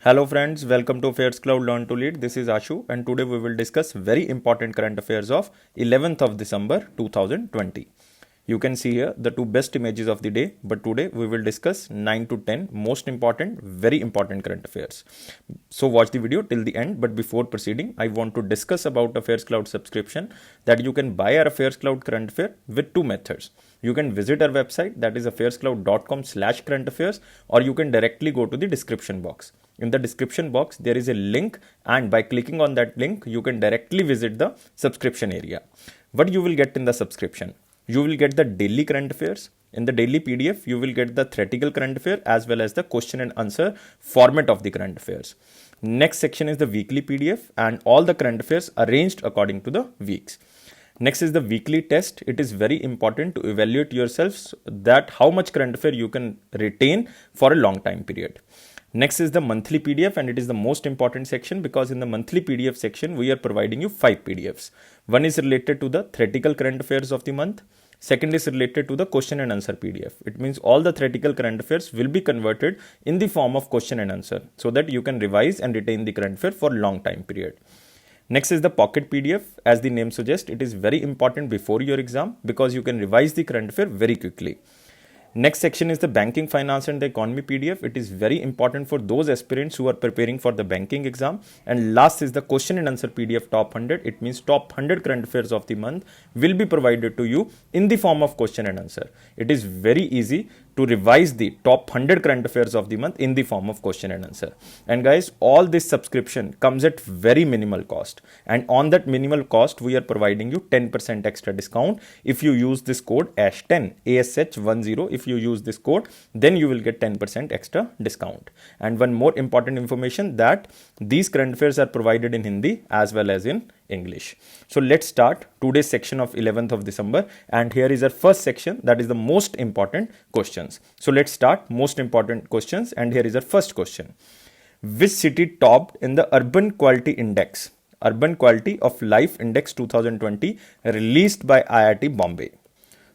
Hello friends, welcome to Affairs Cloud Learn to Lead. This is Ashu and today we will discuss very important current affairs of 11th of December 2020. You can see here the two best images of the day, but today we will discuss 9 to 10 most important, very important current affairs. So watch the video till the end, but before proceeding, I want to discuss about Affairs Cloud subscription that you can buy our Affairs Cloud current affair with two methods. You can visit our website, that is affairscloud.com/current affairs, or you can directly go to the description box. In the description box, there is a link, and by clicking on that link, you can directly visit the subscription area. What you will get in the subscription? You will get the daily current affairs. In the daily PDF, you will get the theoretical current affair as well as the question and answer format of the current affairs. Next section is the weekly PDF and all the current affairs arranged according to the weeks. Next is the weekly test. It is very important to evaluate yourselves that how much current affair you can retain for a long time period. Next is the monthly PDF, and it is the most important section because in the monthly PDF section, we are providing you 5 PDFs. One is related to the theoretical current affairs of the month. Second is related to the question and answer PDF. It means all the theoretical current affairs will be converted in the form of question and answer so that you can revise and retain the current affair for long time period. Next is the pocket PDF. As the name suggests, it is very important before your exam because you can revise the current affair very quickly. Next section is the banking, finance and the economy PDF. It is very important for those aspirants who are preparing for the banking exam. And last is the question and answer PDF top 100. It means top 100 current affairs of the month will be provided to you in the form of question and answer. It is very easy to revise the top 100 current affairs of the month in the form of question and answer. And guys, all this subscription comes at very minimal cost. And on that minimal cost, we are providing you 10% extra discount. If you use this code ASH10, ASH10, if you use this code, then you will get 10% extra discount. And one more important information that these current affairs are provided in Hindi as well as in English. So let's start today's section of 11th of December, and here is our first section, that is the most important questions. So let's start most important questions, and here is our first question. Which city topped in the Urban Quality Index, Urban Quality of Life Index 2020 released by IIT Bombay?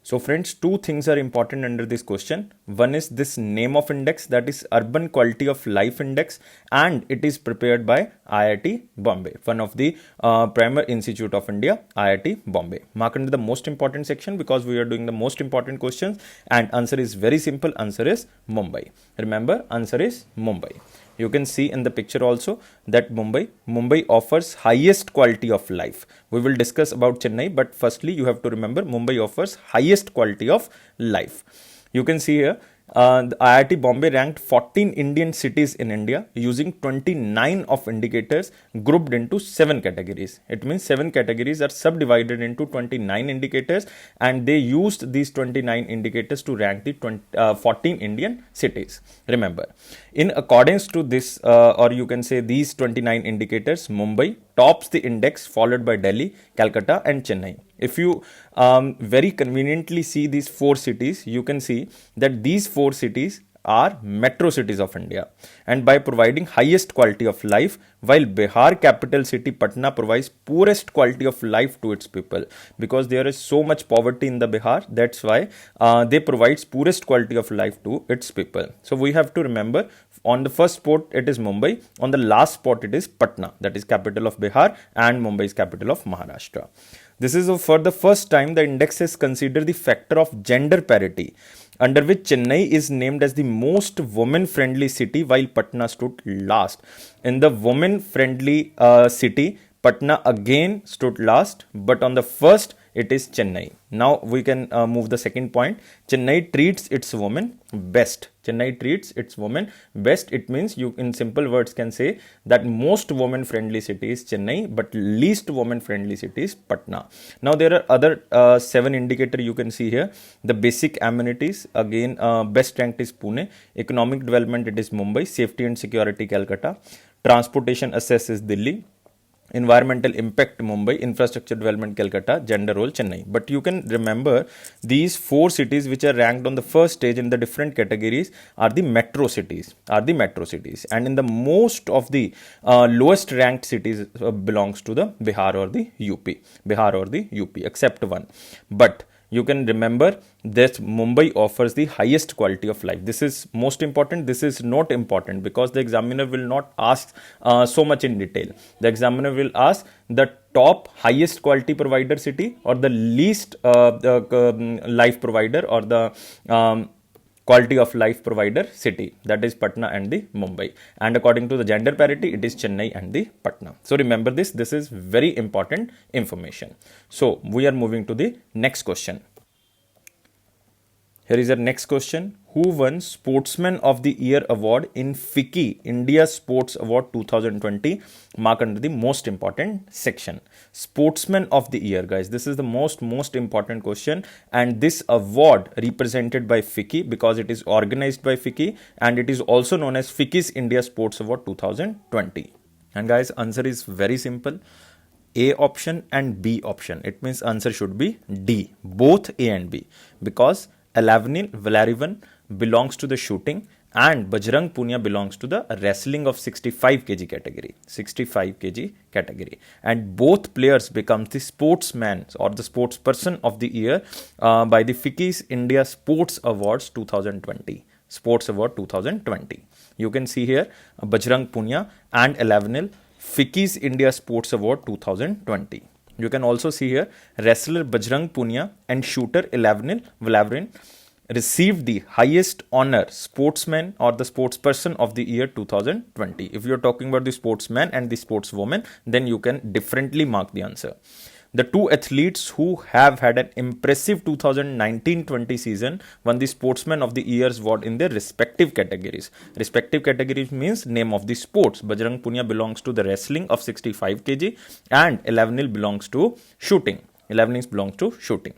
So friends, two things are important under this question. One is this name of index, that is Urban Quality of Life Index, and it is prepared by IIT Bombay, one of the Premier Institute of India, IIT Bombay. Mark under the most important section because we are doing the most important questions, and answer is very simple. Answer is Mumbai. Remember, answer is Mumbai. You can see in the picture also that Mumbai offers highest quality of life. We will discuss about Chennai, but firstly you have to remember Mumbai offers highest quality of life. You can see here the IIT Bombay ranked 14 Indian cities in India using 29 of indicators grouped into 7 categories. It means 7 categories are subdivided into 29 indicators, and they used these 29 indicators to rank the 14 Indian cities. Remember, in accordance to this, or you can say these 29 indicators, Mumbai tops the index, followed by Delhi, Calcutta and Chennai. If you very conveniently see these 4 cities, you can see that these 4 cities are metro cities of India, and by providing highest quality of life, while Bihar capital city Patna provides poorest quality of life to its people because there is so much poverty in the Bihar. That's why they provides poorest quality of life to its people. So we have to remember, on the first spot it is Mumbai, on the last spot it is Patna, that is capital of Bihar, and Mumbai is capital of Maharashtra. This is for the first time the index has considered the factor of gender parity, under which Chennai is named as the most women-friendly city while Patna stood last. In the women-friendly city, Patna again stood last, but on the first it is Chennai. Now we can move the second point. Chennai treats its women best. Chennai treats its women best. It means you in simple words can say that most woman friendly city is Chennai, but least woman friendly city is Patna. Now there are other 7 indicators you can see here. The basic amenities, again best ranked is Pune. Economic development, it is Mumbai. Safety and security, Calcutta. Transportation access is Delhi. Environmental impact, Mumbai. Infrastructure development, Calcutta. Gender role, Chennai. But you can remember these 4 cities which are ranked on the first stage in the different categories are the metro cities. And in the most of the lowest ranked cities belongs to the Bihar or the UP, except one. But you can remember that Mumbai offers the highest quality of life. This is most important. This is not important because the examiner will not ask so much in detail. The examiner will ask the top highest quality provider city or the least life provider or the quality of life provider city, that is Patna and the Mumbai, and according to the gender parity it is Chennai and the Patna. So remember this is very important information. So we are moving to the next question. Here is our next question. Who won Sportsman of the Year award in FICCI India Sports Award 2020? Mark under the most important section. Sportsman of the Year, guys. This is the most important question, and this award represented by FICCI because it is organized by FICCI and it is also known as FICCI's India Sports Award 2020. And guys, answer is very simple. A option and B option. It means answer should be D, both A and B, because Alavnil Valarivan belongs to the shooting and Bajrang Punia belongs to the wrestling of 65 kg category. 65 kg category. And both players become the sportsman or the sportsperson of the year by the FICCI's India Sports Awards 2020. Sports Award 2020. You can see here Bajrang Punia and Alavnil FICCI's India Sports Award 2020. You can also see here wrestler Bajrang Punia and shooter Alavnil Valarivan received the highest honor, sportsman or the sportsperson of the year 2020. If you are talking about the sportsman and the sportswoman, then you can differently mark the answer. The two athletes who have had an impressive 2019-20 season won the Sportsman of the Year's award in their respective categories. Respective categories means name of the sports. Bajrang Punia belongs to the wrestling of 65 kg and Alavnil belongs to shooting. Alavnil belongs to shooting.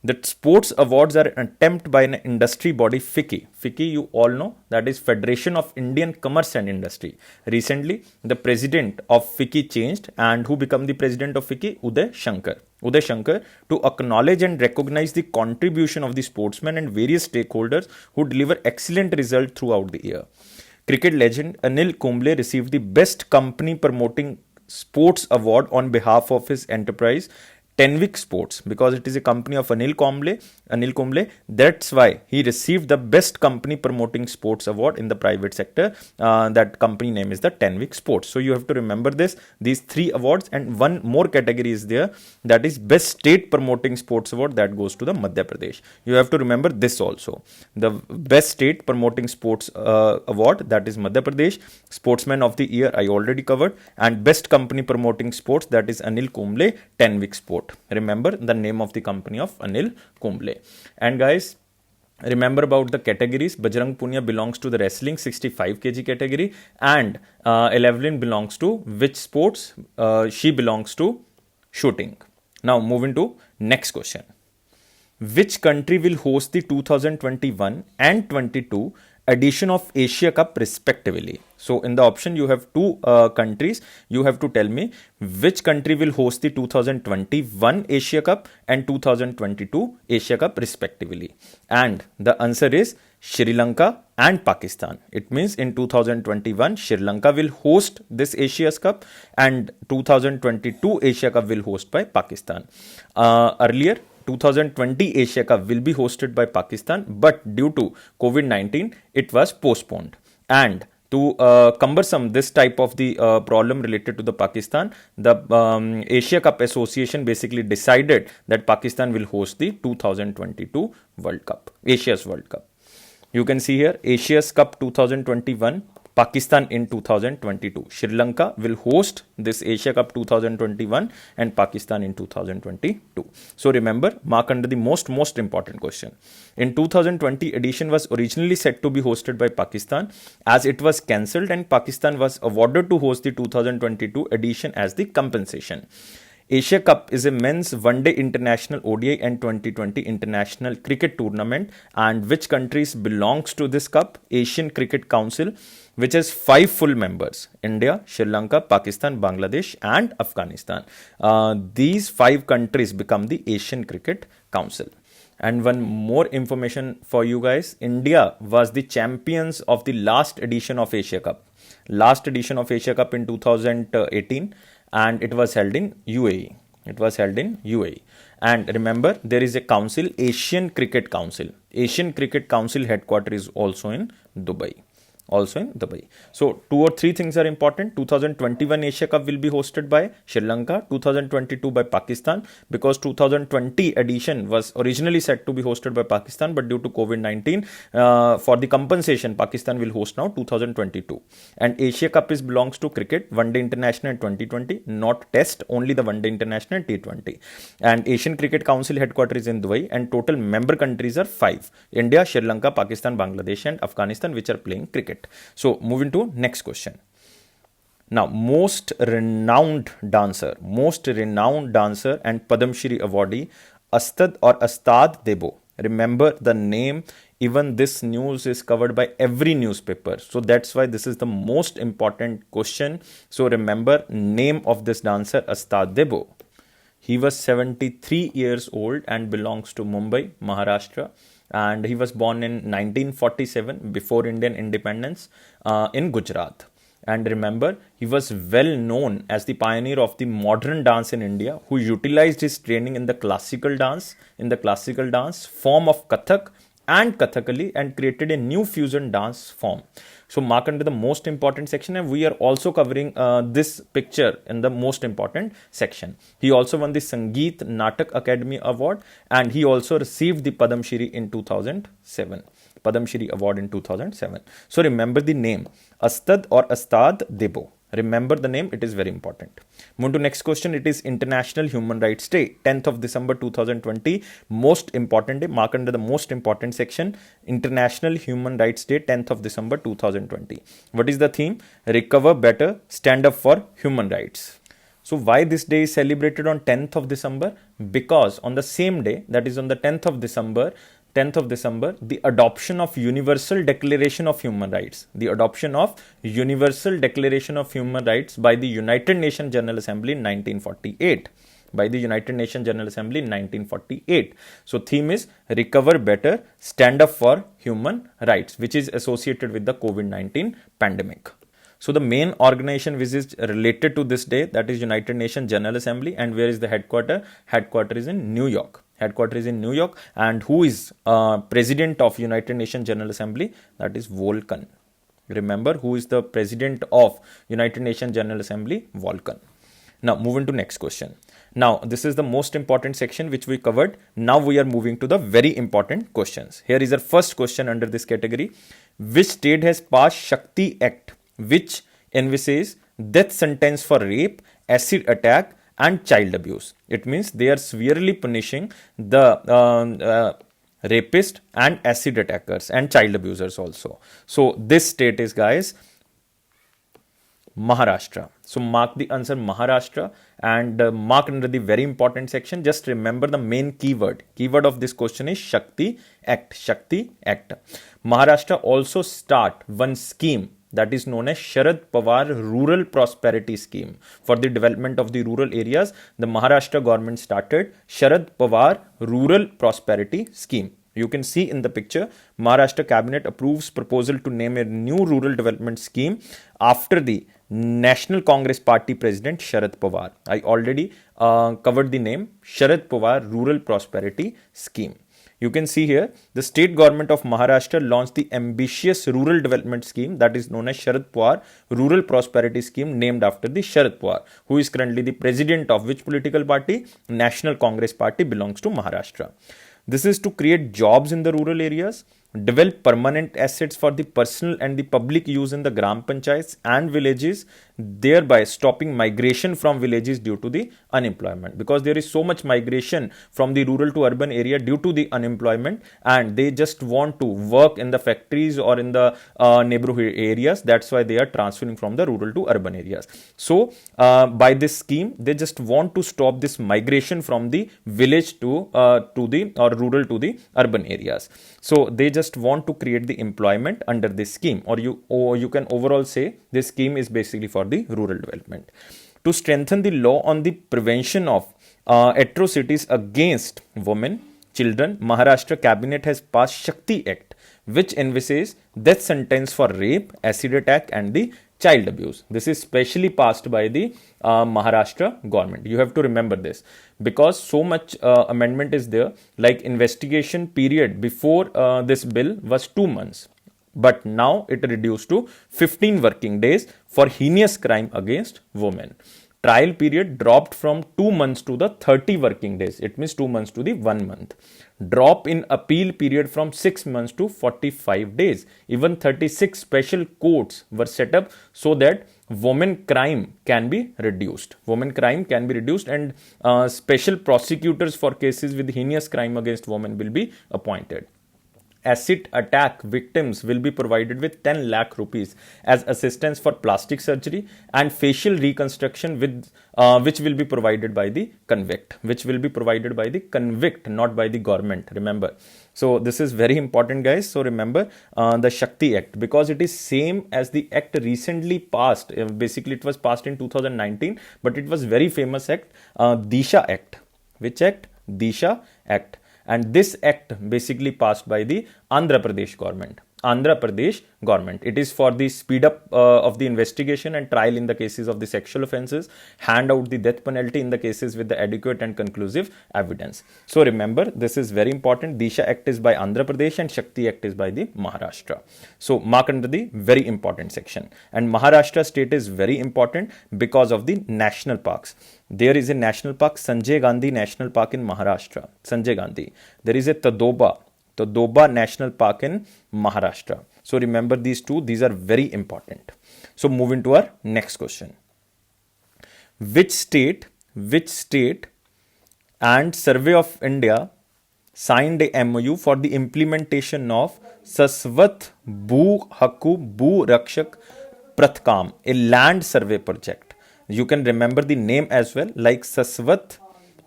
The sports awards are an attempt by an industry body, FICCI. FICCI, you all know, that is Federation of Indian Commerce and Industry. Recently, the president of FICCI changed, and who became the president of FICCI? Uday Shankar. Uday Shankar, to acknowledge and recognize the contribution of the sportsmen and various stakeholders who deliver excellent results throughout the year. Cricket legend Anil Kumble received the Best Company Promoting Sports Award on behalf of his enterprise Tenwick Sports, because it is a company of Anil Kumble. That's why he received the Best Company Promoting Sports Award in the private sector. That company name is the Tenwick Sports. So you have to remember these three awards, and one more category is there, that is Best State Promoting Sports Award, that goes to the Madhya Pradesh. You have to remember this also. The Best State Promoting Sports Award, that is Madhya Pradesh. Sportsman of the Year I already covered, and Best Company Promoting Sports, that is Anil Kumble, Tenwick Sport. Remember the name of the company of Anil Kumble. And guys, remember about the categories. Bajrang Punia belongs to the wrestling 65 kg category, and Alavnil belongs to which sports? She belongs to shooting. Now moving to next question. Which country will host the 2021 and 22 edition of Asia Cup respectively? So in the option you have two countries. You have to tell me which country will host the 2021 Asia Cup and 2022 Asia Cup respectively. And the answer is Sri Lanka and Pakistan. It means in 2021 Sri Lanka will host this Asia Cup, and 2022 Asia Cup will host by Pakistan. Earlier 2020 Asia Cup will be hosted by Pakistan, but due to COVID-19 it was postponed. And to cumbersome this type of the problem related to the Pakistan, the Asia Cup Association basically decided that Pakistan will host the 2022 World Cup, Asia's World Cup. You can see here Asia's Cup 2021, Pakistan in 2022. Sri Lanka will host this Asia Cup 2021 and Pakistan in 2022. So remember, mark under the most important question. In 2020 edition was originally set to be hosted by Pakistan, as it was cancelled, and Pakistan was awarded to host the 2022 edition as the compensation. Asia Cup is a men's one-day international ODI and 2020 international cricket tournament, and which countries belongs to this cup? Asian Cricket Council, which has 5 full members: India, Sri Lanka, Pakistan, Bangladesh and Afghanistan. These 5 countries become the Asian Cricket Council. And one more information for you guys. India was the champions of the last edition of Asia Cup. Last edition of Asia Cup in 2018, and it was held in UAE. It was held in UAE. And remember, there is a council, Asian Cricket Council. Asian Cricket Council headquarters is also in Dubai. So 2 or 3 things are important. 2021 Asia Cup will be hosted by Sri Lanka, 2022 by Pakistan, because 2020 edition was originally set to be hosted by Pakistan, but due to COVID-19, for the compensation, Pakistan will host now 2022. And Asia Cup belongs to cricket, One Day International and 2020, not Test, only the One Day International and T20. And Asian Cricket Council headquarters is in Dubai, and total member countries are 5: India, Sri Lanka, Pakistan, Bangladesh, and Afghanistan, which are playing cricket. So moving to next question. Now, most renowned dancer and Padam Shri awardee Astad Debo. Remember the name. Even this news is covered by every newspaper. So that's why this is the most important question. So remember name of this dancer, Astad Debo. He was 73 years old and belongs to Mumbai, Maharashtra. And he was born in 1947, before Indian independence, in Gujarat. And remember, he was well known as the pioneer of the modern dance in India, who utilized his training in the classical dance form of Kathak and Kathakali, and created a new fusion dance form. So mark under the most important section, and we are also covering this picture in the most important section. He also won the Sangeet Natak Academy Award, and he also received the Padam Shri in 2007. Padam Shri Award in 2007. So remember the name, Astad Debo. Remember the name, it is very important. Move to next question. It is International Human Rights Day, 10th of December 2020. Most important day, mark under the most important section, International Human Rights Day, 10th of December 2020. What is the theme? Recover better, stand up for human rights. So why this day is celebrated on 10th of December? Because on the same day, that is on the 10th of December, the adoption of Universal Declaration of Human Rights. The adoption of Universal Declaration of Human Rights by the United Nations General Assembly in 1948. So theme is Recover Better, Stand Up for Human Rights, which is associated with the COVID-19 pandemic. So the main organization which is related to this day, that is United Nations General Assembly. And where is the headquarters? Headquarters is in New York. And who is president of United Nations General Assembly? That is Volkan. Remember who is the president of United Nations General Assembly? Volkan. Now moving to next question. Now this is the most important section which we covered. Now we are moving to the very important questions. Here is our first question under this category. Which state has passed Shakti Act, which envisages death sentence for rape, acid attack, and child abuse? It means they are severely punishing the rapist and acid attackers and child abusers also. So this state is, guys, Maharashtra. So mark the answer Maharashtra, and mark under the very important section. Just remember the main keyword. Keyword of this question is Shakti Act. Maharashtra also start one scheme that is known as Sharad Pawar Rural Prosperity Scheme. For the development of the rural areas, the Maharashtra government started Sharad Pawar Rural Prosperity Scheme. You can see in the picture, Maharashtra cabinet approves proposal to name a new rural development scheme after the National Congress Party President Sharad Pawar. I already covered the name, Sharad Pawar Rural Prosperity Scheme. You can see here, the state government of Maharashtra launched the ambitious rural development scheme that is known as Sharad Pawar Rural Prosperity Scheme, named after the Sharad Pawar, who is currently the president of which political party? National Congress Party, belongs to Maharashtra. This is to create jobs in the rural areas, develop permanent assets for the personal and the public use in the Gram Panchayats and villages, thereby stopping migration from villages due to the unemployment. Because there is so much migration from the rural to urban area due to the unemployment, and they just want to work in the factories or in the neighborhood areas. That's why they are transferring from the rural to urban areas. So by this scheme, they just want to stop this migration from the village to the rural to the urban areas. So they just want to create the employment under this scheme, or you can overall say this scheme is basically for the rural development. To strengthen the law on the prevention of atrocities against women, children, Maharashtra cabinet has passed Shakti Act, which envisages death sentence for rape, acid attack, and the child abuse. This is specially passed by the Maharashtra government. You have to remember this because so much amendment is there. Like investigation period before this bill was 2 months, but now it reduced to 15 working days for heinous crime against women. Trial period dropped from 2 months to the 30 working days. It means 2 months to the 1 month. Drop in appeal period from 6 months to 45 days. Even 36 special courts were set up so that women crime can be reduced. Women crime can be reduced, and special prosecutors for cases with heinous crime against women will be appointed. Acid attack victims will be provided with 10 lakh rupees as assistance for plastic surgery and facial reconstruction with which will be provided by the convict, not by the government, remember. So this is very important, guys. So remember the Shakti Act, because it is same as the act recently passed. Basically it was passed in 2019, but it was very famous act, Disha Act. Which act? Disha Act. And this act basically passed by the Andhra Pradesh government. It is for the speed up of the investigation and trial in the cases of the sexual offences, hand out the death penalty in the cases with the adequate and conclusive evidence. So remember, this is very important. Disha Act is by Andhra Pradesh and Shakti Act is by the Maharashtra. So mark under the very important section. And Maharashtra state is very important because of the national parks. There is a national park, Sanjay Gandhi National Park in Maharashtra. Sanjay Gandhi. There is a Tadoba National Park in Maharashtra. So remember these two. These are very important. So moving to our next question. Which state and Survey of India signed a MOU for the implementation of Sasvat Bhu Hakku Bhu Rakshak Prathkam, a land survey project? You can remember the name as well, like Sasvat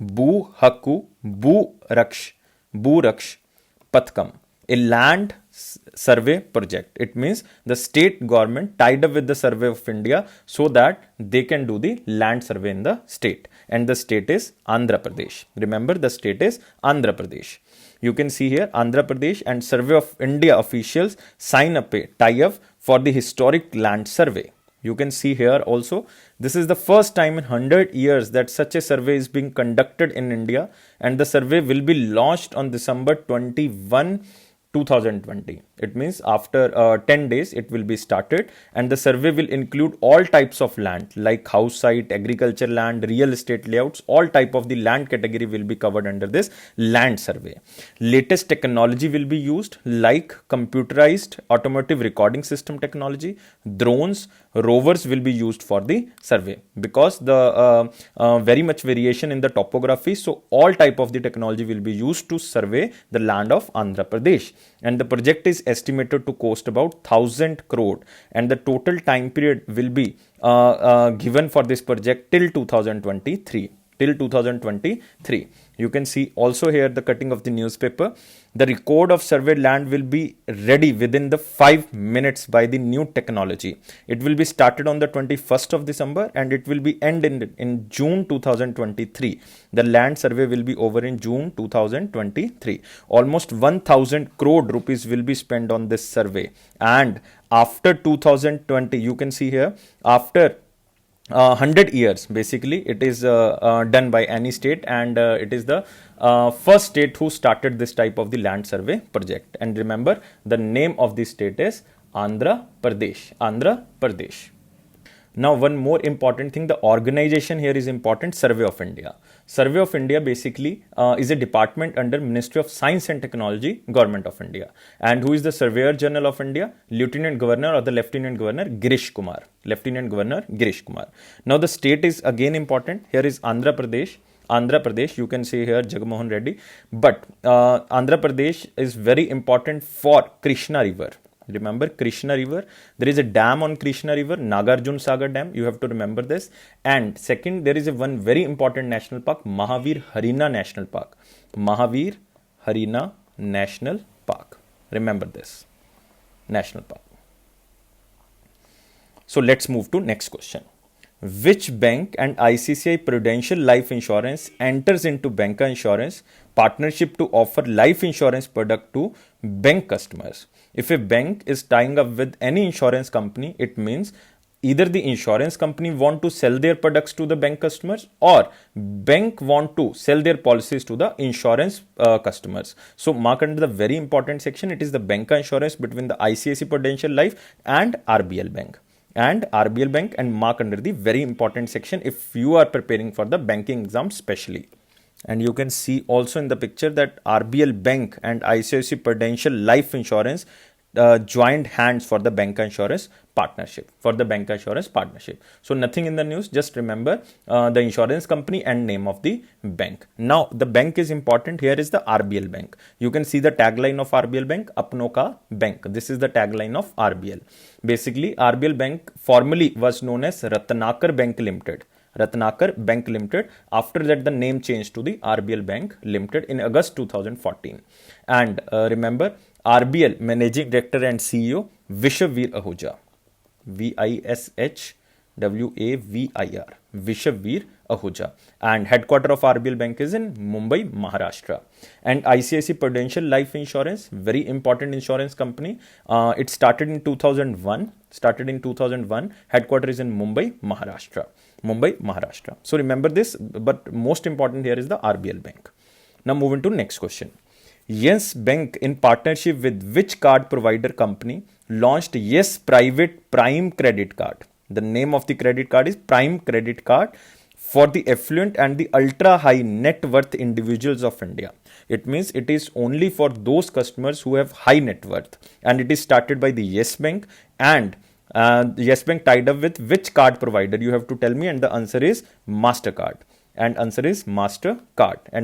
Bhu Hakku Bhu Raksh Pathkam, a land survey project. It means the state government tied up with the Survey of India so that they can do the land survey in the state. And the state is Andhra Pradesh. Remember, the state is Andhra Pradesh. You can see here Andhra Pradesh and Survey of India officials sign up a tie-up for the historic land survey. You can see here also, this is the first time in 100 years that such a survey is being conducted in India, and the survey will be launched on December 21, 2020. It means after 10 days it will be started, and the survey will include all types of land like house site, agriculture land, real estate layouts. All type of the land category will be covered under this land survey. Latest technology will be used like computerized automotive recording system technology, drones, rovers will be used for the survey because the very much variation in the topography. So all type of the technology will be used to survey the land of Andhra Pradesh. And the project is estimated to cost about 1,000 crore, and the total time period will be given for this project till 2023. You can see also here the cutting of the newspaper. The record of surveyed land will be ready within the 5 minutes by the new technology. It will be started on the 21st of December and it will be ended in June 2023. The land survey will be over in June 2023. Almost 1,000 crore rupees will be spent on this survey. And after 2020, you can see here, after 100 years basically it is done by any state, and it is the first state who started this type of the land survey project. And remember, the name of the state is Andhra Pradesh. Now one more important thing, the organization here is important. Survey of India basically is a department under Ministry of Science and Technology, Government of India. And who is the Surveyor General of India? Lieutenant Governor or the Lieutenant Governor Girish Kumar. Now the state is again important. Here is Andhra Pradesh, you can see here Jagmohan Reddy. But Andhra Pradesh is very important for Krishna River. Remember Krishna River, there is a dam on Krishna River, Nagarjun Sagar Dam, you have to remember this. And second, there is one very important national park, Mahavir Harina National Park. Remember this, national park. So let's move to next question. Which bank and ICICI Prudential Life Insurance enters into banca insurance partnership to offer life insurance product to bank customers? If a bank is tying up with any insurance company, it means either the insurance company want to sell their products to the bank customers, or bank want to sell their policies to the insurance customers. So mark under the very important section, it is the banca insurance between the ICICI Prudential Life and RBL Bank. And mark under the very important section if you are preparing for the banking exam specially. And you can see also in the picture that RBL Bank and ICICI Prudential Life Insurance joined hands for the banca insurance partnership. So nothing in the news, just remember the insurance company and name of the bank. Now the bank is important. Here is the RBL Bank. You can see the tagline of RBL Bank, Apno Ka Bank. This is the tagline of RBL. Basically, RBL Bank formerly was known as Ratnakar Bank Limited. After that, the name changed to the RBL Bank Limited in August 2014. And remember, RBL Managing Director and CEO Vishwavir Ahuja. Vishwavir Vishwavir Ahuja. And headquarter of RBL Bank is in Mumbai, Maharashtra. And ICICI Prudential Life Insurance, very important insurance company. It started in 2001. Headquarter is in Mumbai, Maharashtra. So remember this, but most important here is the RBL Bank. Now moving to next question. Yes Bank, in partnership with which card provider company, launched Yes Private Prime Credit Card? The name of the credit card is Prime Credit Card for the affluent and the ultra high net worth individuals of India. It means it is only for those customers who have high net worth, and it is started by the Yes Bank. And Yes Bank tied up with which card provider? You have to tell me, and the answer is MasterCard. And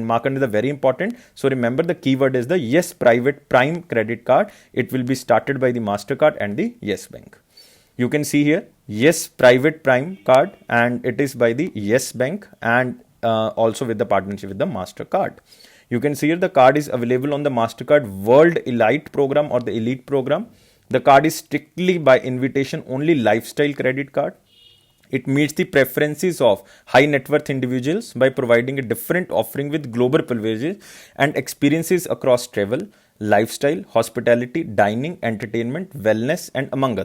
mark under the very important. So remember, the keyword is the Yes Private Prime Credit Card. It will be started by the MasterCard and the Yes Bank. You can see here Yes Private Prime Card, and it is by the Yes Bank, and also with the partnership with the MasterCard. You can see here the card is available on the MasterCard World Elite program or the Elite program. The card is strictly by invitation only lifestyle credit card. It meets the preferences of high net worth individuals by providing a different offering with global privileges and experiences across travel, lifestyle, hospitality, dining, entertainment, wellness, and among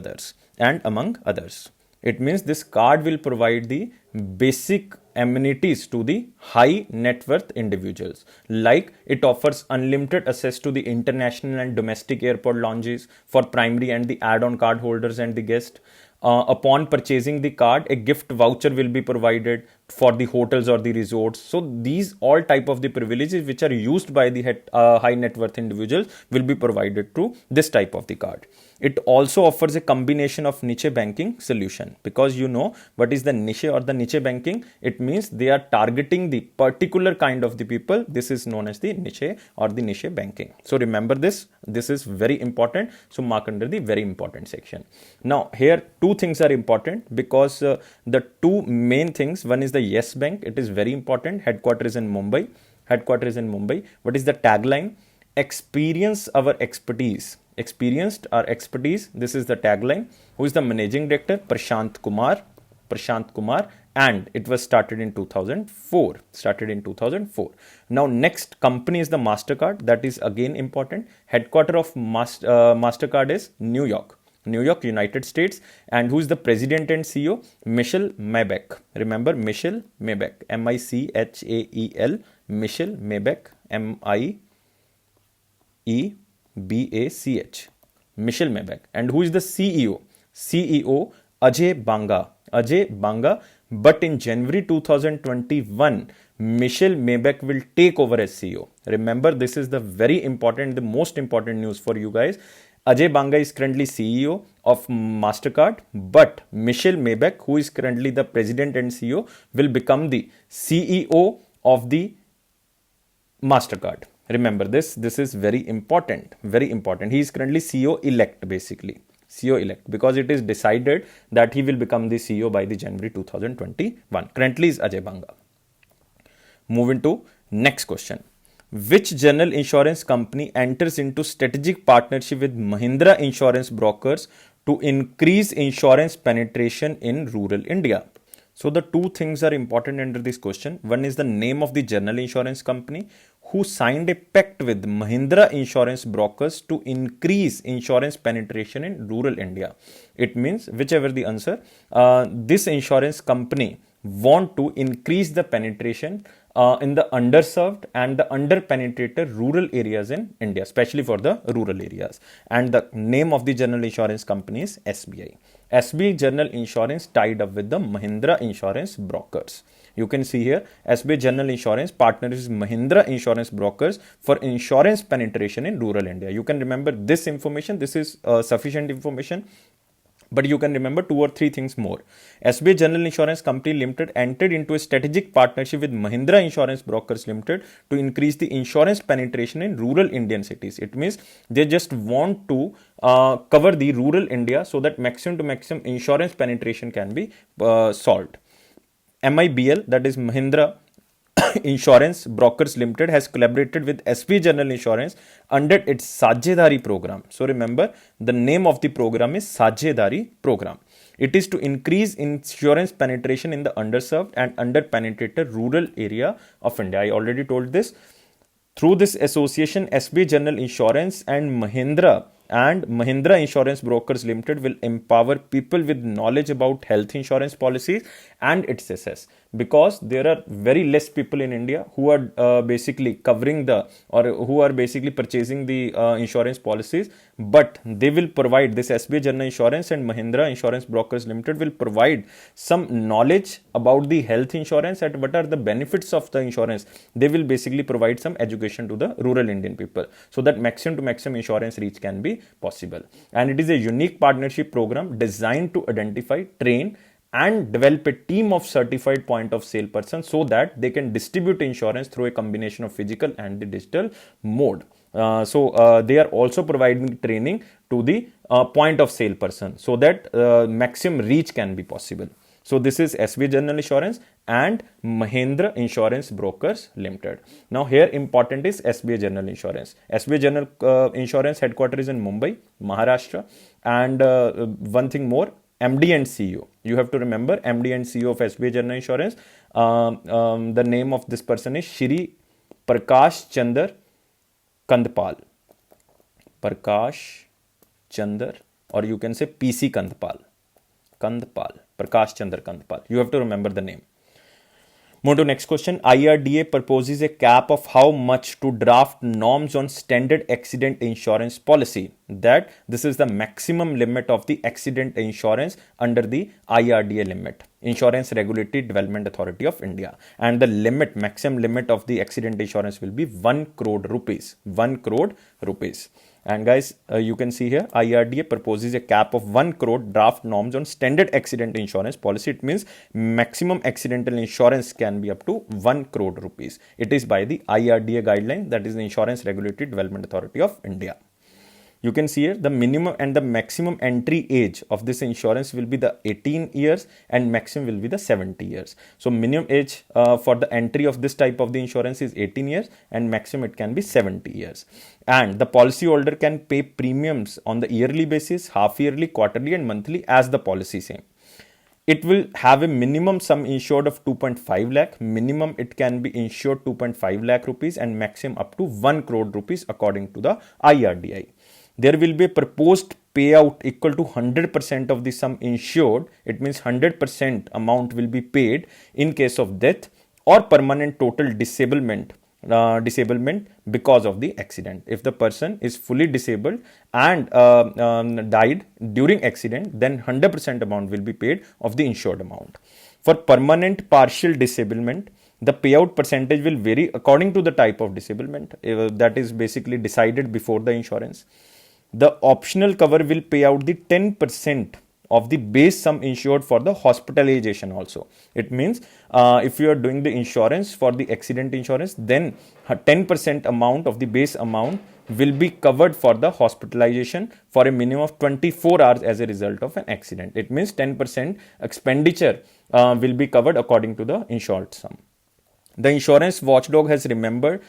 others. It means this card will provide the basic amenities to the high net worth individuals. Like it offers unlimited access to the international and domestic airport lounges for primary and the add-on card holders and the guests. Upon purchasing the card, a gift voucher will be provided for the hotels or the resorts. So these all type of the privileges which are used by the high net worth individuals will be provided through this type of the card. It also offers a combination of niche banking solution, because you know what is the niche or the niche banking. It means they are targeting the particular kind of the people. This is known as the niche or the niche banking. So remember this. This is very important. So mark under the very important section. Now here two things are important, because the two main things, one is the Yes Bank. It is very important. Headquarters is in Mumbai. What is the tagline? Experience our expertise. Experienced our expertise. This is the tagline. Who is the managing director? Prashant Kumar. And it was started in 2004. Now next company is the MasterCard. That is again important. Headquarter of MasterCard is New York, United States. And who is the president and CEO? Michel Maybach. Remember Michel Maybach. Michael. Michel Maybach. Miebach. Michel Maybach. And who is the CEO? Ajay Banga. But in January 2021, Michel Maybach will take over as CEO. Remember, this is the very important, the most important news for you guys. Ajay Banga is currently CEO of MasterCard, but Michel Maybach, who is currently the president and CEO, will become the CEO of the MasterCard. Remember this. This is very important. He is currently CEO elect, basically. CEO elect, because it is decided that he will become the CEO by the January 2021. Currently is Ajay Banga. Moving to next question. Which general insurance company enters into strategic partnership with Mahindra Insurance Brokers to increase insurance penetration in rural India? So the two things are important under this question. One is the name of the general insurance company, who signed a pact with Mahindra Insurance Brokers to increase insurance penetration in rural India. It means, whichever the answer, this insurance company want to increase the penetration in the underserved and the underpenetrated rural areas in India, especially for the rural areas. And the name of the general insurance company is SBI. SBI General Insurance tied up with the Mahindra Insurance Brokers. You can see here, SBI General Insurance partners with Mahindra Insurance Brokers for insurance penetration in rural India. You can remember this information. This is sufficient information. But you can remember 2 or 3 things more. SBI General Insurance Company Limited entered into a strategic partnership with Mahindra Insurance Brokers Limited to increase the insurance penetration in rural Indian cities. It means they just want to cover the rural India so that maximum to maximum insurance penetration can be solved. MIBL, that is Mahindra Insurance Brokers Limited, has collaborated with SBI General Insurance under its Sajedari program. So remember, the name of the program is Sajedari program. It is to increase insurance penetration in the underserved and underpenetrated rural area of India. I already told this. Through this association, SBI General Insurance and Mahindra Insurance Brokers Limited will empower people with knowledge about health insurance policies and its access, because there are very less people in India who are basically covering the, or who are basically purchasing the insurance policies, but they will provide, this SBI General Insurance and Mahindra Insurance Brokers Limited will provide some knowledge about the health insurance and what are the benefits of the insurance. They will basically provide some education to the rural Indian people so that maximum to maximum insurance reach can be possible. And it is a unique partnership program designed to identify, train and develop a team of certified point of sale persons so that they can distribute insurance through a combination of physical and the digital mode. They are also providing training to the point of sale person so that maximum reach can be possible. So this is SBI General Insurance and Mahindra Insurance Brokers Limited. Now here important is SBI General Insurance. SBI General Insurance headquarters is in Mumbai, Maharashtra. And one thing more, MD and CEO. You have to remember MD and CEO of SBI General Insurance. The name of this person is Shri Prakash Chandra Kandpal. Prakash Chandra, or you can say PC Kandpal. Prakash Chandra Kandpal. You have to remember the name. Move to next question. IRDA proposes a cap of how much to draft norms on standard accident insurance policy. That this is the maximum limit of the accident insurance under the IRDA limit, Insurance Regulatory Development Authority of India. And the limit, maximum limit of the accident insurance will be 1 crore rupees. 1 crore rupees. And guys, you can see here, IRDA proposes a cap of 1 crore draft norms on standard accident insurance policy. It means maximum accidental insurance can be up to 1 crore rupees. It is by the IRDA guideline, that is the Insurance Regulatory Development Authority of India. You can see here the minimum and the maximum entry age of this insurance will be the 18 years and maximum will be the 70 years. So minimum age for the entry of this type of the insurance is 18 years and maximum it can be 70 years. And the policyholder can pay premiums on the yearly basis, half yearly, quarterly and monthly as the policy same. It will have a minimum sum insured of 2.5 lakh. Minimum it can be insured 2.5 lakh rupees and maximum up to 1 crore rupees according to the IRDI. There will be a proposed payout equal to 100% of the sum insured. It means 100% amount will be paid in case of death or permanent total disablement because of the accident. If the person is fully disabled and died during accident, then 100% amount will be paid of the insured amount. For permanent partial disablement, the payout percentage will vary according to the type of disablement that is basically decided before the insurance. The optional cover will pay out the 10% of the base sum insured for the hospitalization also. It means if you are doing the insurance for the accident insurance, then 10% amount of the base amount will be covered for the hospitalization for a minimum of 24 hours as a result of an accident. It means 10% expenditure will be covered according to the insured sum. The insurance watchdog has recommended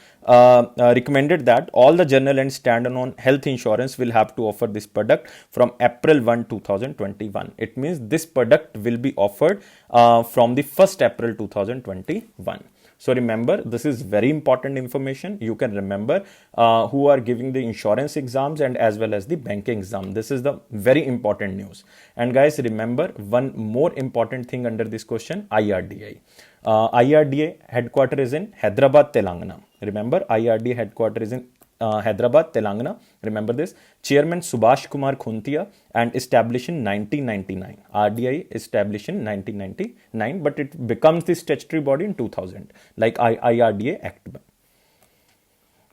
that all the general and standalone health insurance will have to offer this product from April 1, 2021. It means this product will be offered from the 1st April 2021. So remember, this is very important information. You can remember who are giving the insurance exams and as well as the banking exam. This is the very important news. And guys, remember one more important thing under this question, IRDA. IRDA headquarter is in Hyderabad, Telangana. Remember, IRDA headquarter is in Hyderabad, Telangana. Remember this. Chairman Subhash Kumar Khuntia and established in 1999. RDI established in 1999, but it becomes the statutory body in 2000, like IRDA Act.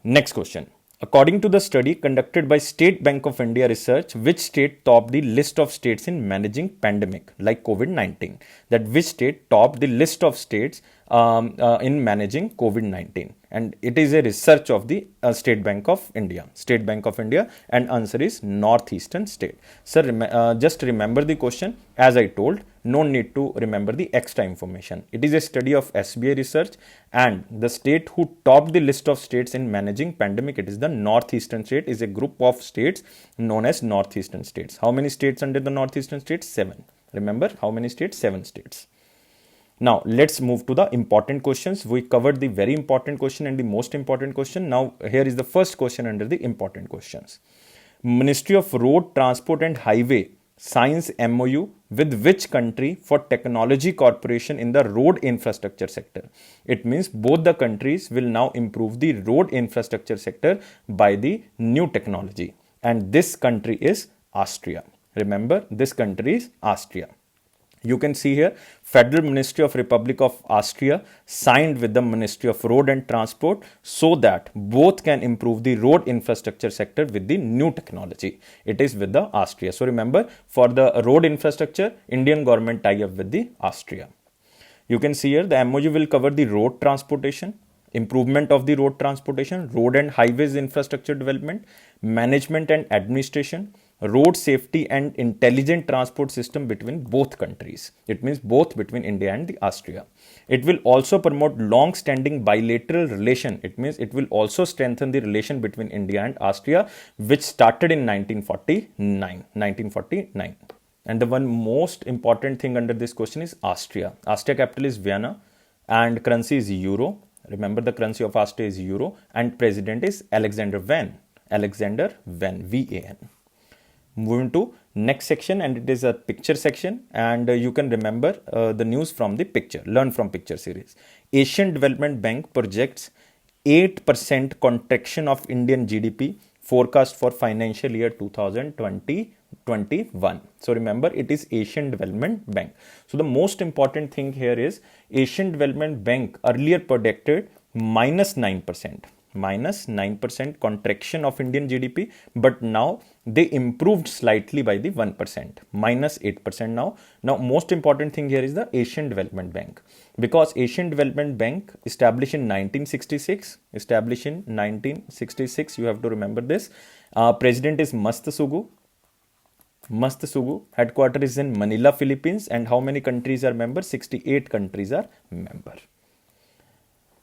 Next question. According to the study conducted by State Bank of India Research, which state topped the list of states in managing pandemic like COVID-19? That which state topped the list of states in managing COVID-19? And it is a research of the State Bank of India. State Bank of India, and answer is Northeastern state. Sir, just remember the question. As I told, no need to remember the extra information. It is a study of SBI research, and the state who topped the list of states in managing pandemic, it is the Northeastern state, is a group of states known as Northeastern states. How many states under the Northeastern states? 7. Remember, how many states? 7 states. Now, let's move to the important questions. We covered the very important question and the most important question. Now, here is the first question under the important questions. Ministry of Road, Transport and Highway signs MOU with which country for technology cooperation in the road infrastructure sector? It means both the countries will now improve the road infrastructure sector by the new technology. And this country is Austria. Remember, this country is Austria. You can see here, Federal Ministry of Republic of Austria signed with the Ministry of Road and Transport so that both can improve the road infrastructure sector with the new technology. It is with the Austria. So remember, for the road infrastructure, Indian government tie up with the Austria. You can see here, the MOU will cover the road transportation, improvement of the road transportation, road and highways infrastructure development, management and administration, road safety and intelligent transport system between both countries. It means both between India and the Austria. It will also promote long-standing bilateral relation. It means it will also strengthen the relation between India and Austria, which started in 1949. And the one most important thing under this question is Austria. Austria capital is Vienna and currency is Euro. Remember, the currency of Austria is Euro, and president is Alexander Van. Alexander Van, V-A-N. Moving to next section, and it is a picture section, and you can remember the news from the picture, learn from picture series. Asian Development Bank projects 8% contraction of Indian GDP forecast for financial year 2020-21. So remember, it is Asian Development Bank. So the most important thing here is Asian Development Bank earlier predicted -9%. -9% contraction of Indian GDP, but now they improved slightly by the 1%, -8% now. Now, most important thing here is the Asian Development Bank, because Asian Development Bank established in 1966, you have to remember this. President is Mastasugu. Headquarters is in Manila, Philippines, and how many countries are member? 68 countries are member.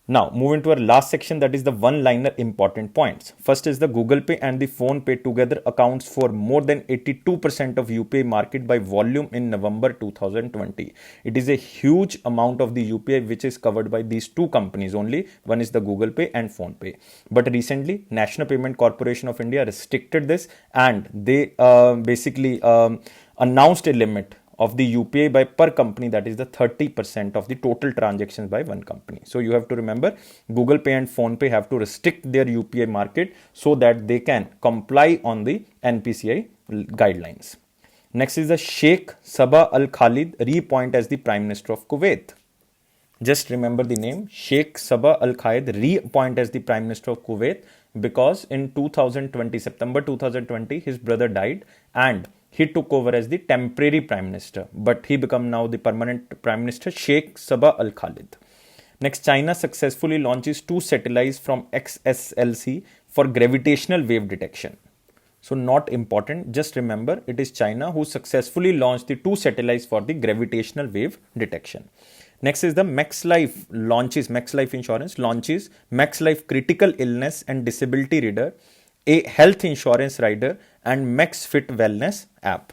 Now, moving to our last section, that is the one-liner important points. First is the Google Pay and the Phone Pay together accounts for more than 82% of UPI market by volume in November 2020. It is a huge amount of the UPI which is covered by these two companies only. One is the Google Pay and Phone Pay. But recently, National Payment Corporation of India restricted this, and they basically announced a limit of the UPI by per company, that is the 30% of the total transactions by one company. So you have to remember, Google Pay and Phone Pay have to restrict their UPI market so that they can comply on the NPCI guidelines. Next is the Sheikh Sabah Al Khalid reappointed as the Prime Minister of Kuwait. Just remember the name, Sheikh Sabah Al Khalid reappointed as the Prime Minister of Kuwait, because in September 2020, his brother died and he took over as the temporary Prime Minister, but he became now the permanent Prime Minister, Sheikh Sabah Al Khalid. Next, China successfully launches 2 satellites from XSLC for gravitational wave detection. So not important, just remember it is China who successfully launched the 2 satellites for the gravitational wave detection. Next is the Max Life Insurance launches Max Life Critical Illness and Disability Reader, a health insurance rider, and Max Fit Wellness app.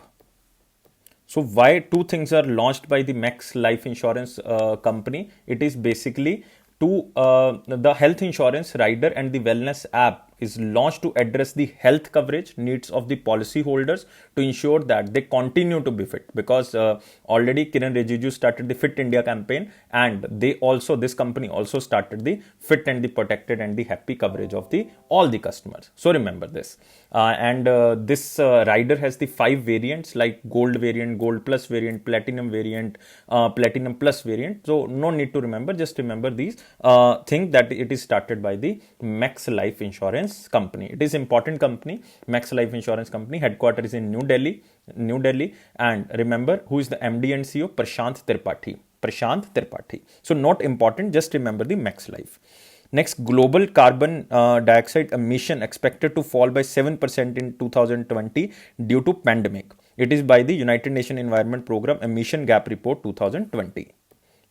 So why 2 things are launched by the Max Life Insurance company? It is basically the health insurance rider and the wellness app is launched to address the health coverage needs of the policy holders to ensure that they continue to be fit, because already Kiran Rijiju started the Fit India campaign, and this company also started the fit and the protected and the happy coverage of the all the customers. So remember this. This rider has the 5 variants, like gold variant, gold plus variant, platinum variant, platinum plus variant. So no need to remember, just remember these. Think that it is started by the Max Life Insurance company. It is important company, Max Life Insurance company. Headquarters is in New Delhi. And remember who is the MD and CEO? Prashant Tripathi. So not important, just remember the Max Life. Next, global carbon dioxide emission expected to fall by 7% in 2020 due to pandemic. It is by the United Nations Environment Program Emission Gap Report 2020.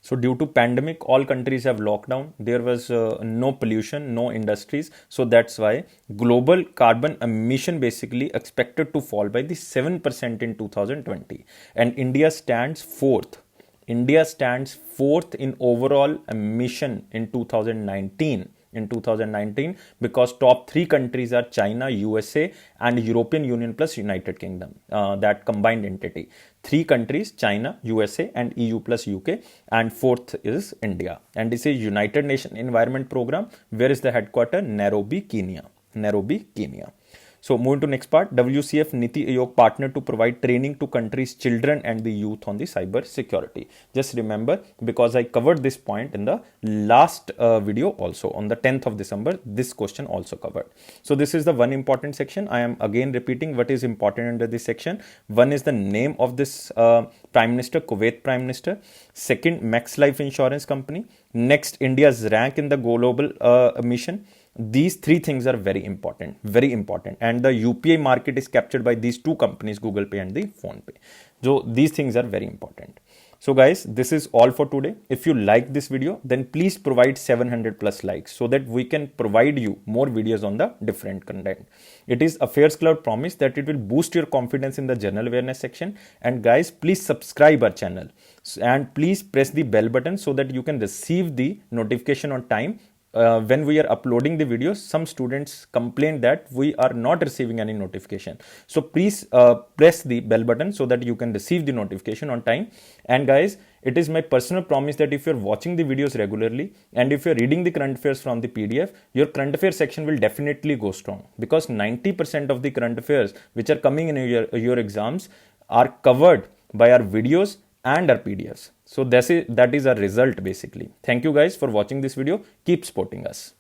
So due to pandemic, all countries have locked down. There was no pollution, no industries. So that's why global carbon emission basically expected to fall by the 7% in 2020. And India stands fourth. India stands fourth in overall emission in 2019. Because top 3 countries are China, USA and European Union plus United Kingdom, that combined entity. 3 countries, China, USA and EU plus UK, and fourth is India. And this is United Nations Environment Program. Where is the headquarters? Nairobi, Kenya. So moving to next part, WCF Niti Aayog partnered to provide training to countries' children and the youth on the cyber security. Just remember, because I covered this point in the last video also on the 10th of December, this question also covered. So this is the one important section. I am again repeating what is important under this section. One is the name of this Prime Minister, Kuwait Prime Minister. Second, Max Life Insurance Company. Next, India's rank in the global mission. These 3 things are very important, and the UPI market is captured by these 2 companies, Google Pay and the Phone Pay. So these things are very important. So guys, this is all for today. If you like this video, then please provide 700 plus likes so that we can provide you more videos on the different content. It is Affairs Cloud promise that it will boost your confidence in the general awareness section. And guys, please subscribe our channel and please press the bell button so that you can receive the notification on time. When we are uploading the videos, some students complain that we are not receiving any notification. So please press the bell button so that you can receive the notification on time. And guys, it is my personal promise that if you're watching the videos regularly and if you're reading the current affairs from the PDF, your current affairs section will definitely go strong, because 90% of the current affairs which are coming in your exams are covered by our videos and our PDFs. So that is our result basically. Thank you guys for watching this video. Keep supporting us.